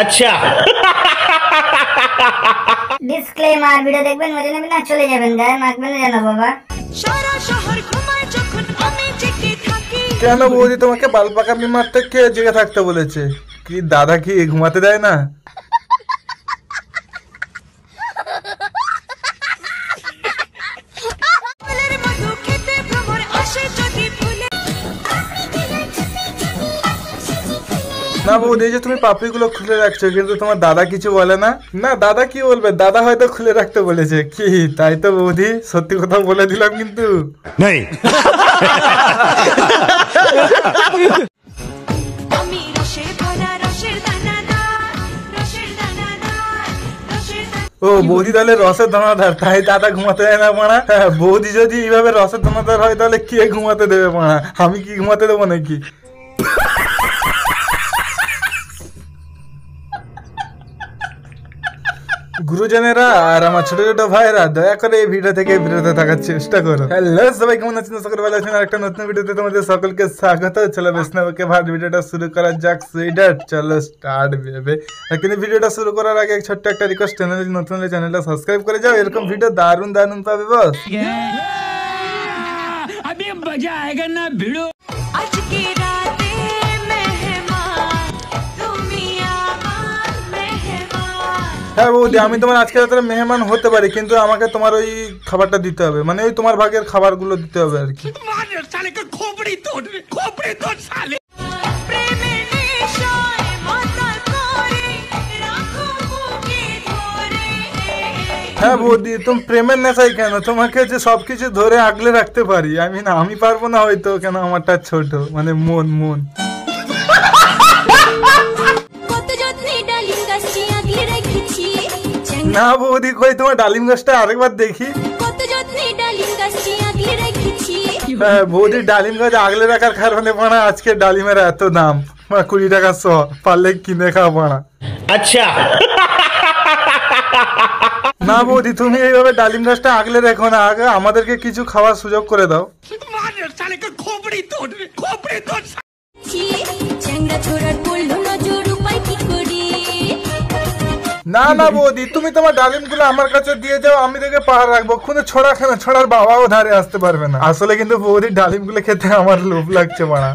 আচ্ছা disclaimer, video দেখবেন মজা নেবেন না চলে যাবেন, গায়ে মাখবেন না জানো বাবা। সারা শহর ঘুমায় যখন আমি জেগে থাকি। কেন বৌদি তোমাকে বাল পাকামি মারতে কে জেগে থাকতে বলেছে? কি দাদা কি ঘুমাতে দেয় না? না বৌদি, যে তুমি পাপড়ি গুলো খুলে রাখছো কিন্তু তোমার দাদা কিছু বলে না? না দাদা কি বলবে, দাদা হয়তো খুলে রাখতে বলেছে। কি তাই তো বৌদি? সত্যি কথা বলে দিলাম কিন্তু। নেই ও বৌদি তাহলে রসের দানাদার, তাই দাদা ঘুমাতে দেয় না মানা? বৌদি যদি এইভাবে রসের দানাদার হয় তাহলে কে ঘুমাতে দেবে মানা? আমি কি ঘুমাতে দেবো নাকি? গুরুজনেরা আর আমার ছোট ছোট ভাইরা দয়া করে এই ভিডিও থেকে বিরত থাকার চেষ্টা করো। হ্যালো সবাই, কেমন আছেন? সকল ভালো আছেন? আর একটা নতুন ভিডিওতে তোমাদের সকলকে স্বাগত। চলো বেসনাকে ভাট ভিডিওটা শুরু করা যাক। সুইডার চলো স্টার্ট বেবে। কিন্তু ভিডিওটা শুরু করার আগে ছোট্ট একটা রিকোয়েস্ট, চ্যানেল নতুন হলে চ্যানেলটা সাবস্ক্রাইব করে যাও। এরকম ভিডিও দারুন দারুন পাবে বস। अभी मजा आएगा ना भिड़ो। হ্যাঁ বৌদি, আমি তোমার আজকে রাতে মেহমান হতে পারি, কিন্তু আমাকে তোমার ওই খাবারটা দিতে হবে, মানে ওই তোমার ভাগের খাবারগুলো দিতে হবে আর কি। হ্যাঁ বৌদি, তুমি প্রেমের নেশাই কেন? তোমাকে যে সবকিছু ধরে আগলে রাখতে পারি আমি, না আমি পারবো না হয়তো, কেন আমারটা ছোট, মানে মন মন। না বৌদি, কই তোমার ডালিম গাছটা আরেকবার দেখি। হ্যাঁ বৌদি, ডালিম গাছ আগলে রাখার কারণে পড়া আজকে ডালিমের এত দাম, 20 টাকা শ, পারলে কিনে খাওয়া পড়া। আচ্ছা না বৌদি, তুমি এইভাবে ডালিম গাছটা আগলে রেখো না, আগে আমাদেরকে কিছু খাওয়ার সুযোগ করে দাও। না না বৌদি, তুমি তোমার ডালিম গুলো আমার কাছে দিয়ে যাও, আমি দেখে পাহাড় রাখবো। কোনো ছোড়া কেন, ছোড়ার বাবাও ধারে আসতে পারবে না। আসলে কিন্তু বৌদির ডালিম গুলো খেতে আমার লোভ লাগছে মারা।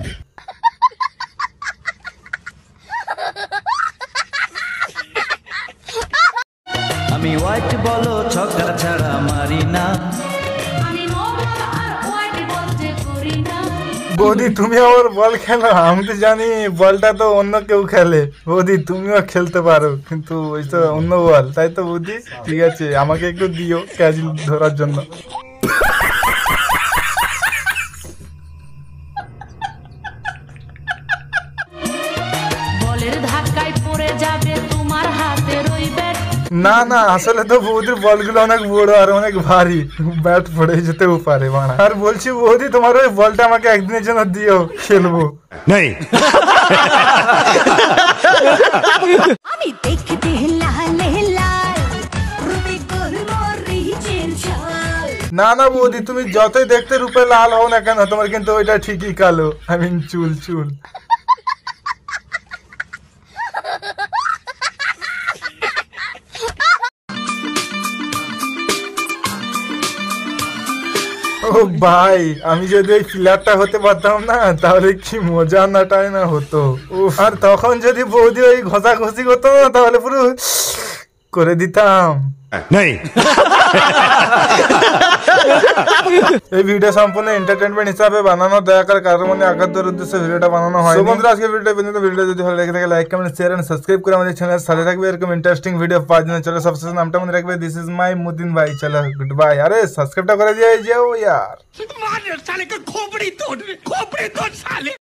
আমি হোয়াইট বলো ছক্কা ছাড়া মারি না। বৌদি তুমি আবার বল খেলো? আমি তো জানি বলটা তো অন্য কেউ খেলে। বৌদি তুমিও খেলতে পারো, কিন্তু ওই তো অন্য বল, তাই তো বৌদি? ঠিক আছে, আমাকে একটু দিও ক্যাচ ধরার জন্য। না না, আসলে তো বৌদির বলগুলো অনেক বড় আর অনেক ভারী, ব্যাট পড়ে যেতেও পারে বানা। আর বলছি বৌদি, তোমার ওই বলটা আমাকে একদিনের জন্য দিও, খেলবো। নেই না না বৌদি, তুমি যতই দেখতে রূপে লাল হও না কেন, তোমার কিন্তু ওইটা ঠিকই কালো, আই মিন চুল চুল। ও ভাই, আমি যদি ওই প্লেয়ারটা হতে পারতাম না, তাহলে কি মজা নাটাই না হতো। আর তখন যদি বৌদি ওই ঘষাঘষি করতো না, তাহলে পুরো করে দিতাম। নেই এই ভিডিও সম্পূর্ণ এন্টারটেনমেন্ট হিসাবে বানানো, দয়া করে কারোর মনে আঘাত দেওয়ার উদ্দেশ্যে ভিডিওটা বানানো হয়। বন্ধুরা, আজকে ভিডিও যদি ভালো লেগে থাকে like comment share and subscribe করে আমাদের চ্যানেলের সাথে থাকবে। এরকম ইন্টারেস্টিং ভিডিও পাওয়ার জন্য চলো সবশেষে নামটা মনে রাখবে, দিস ইজ মাই মুদিন ভাই। চলো গুড বাই। আরে সাবস্ক্রাইবটা করে দিয়ে যাও यार।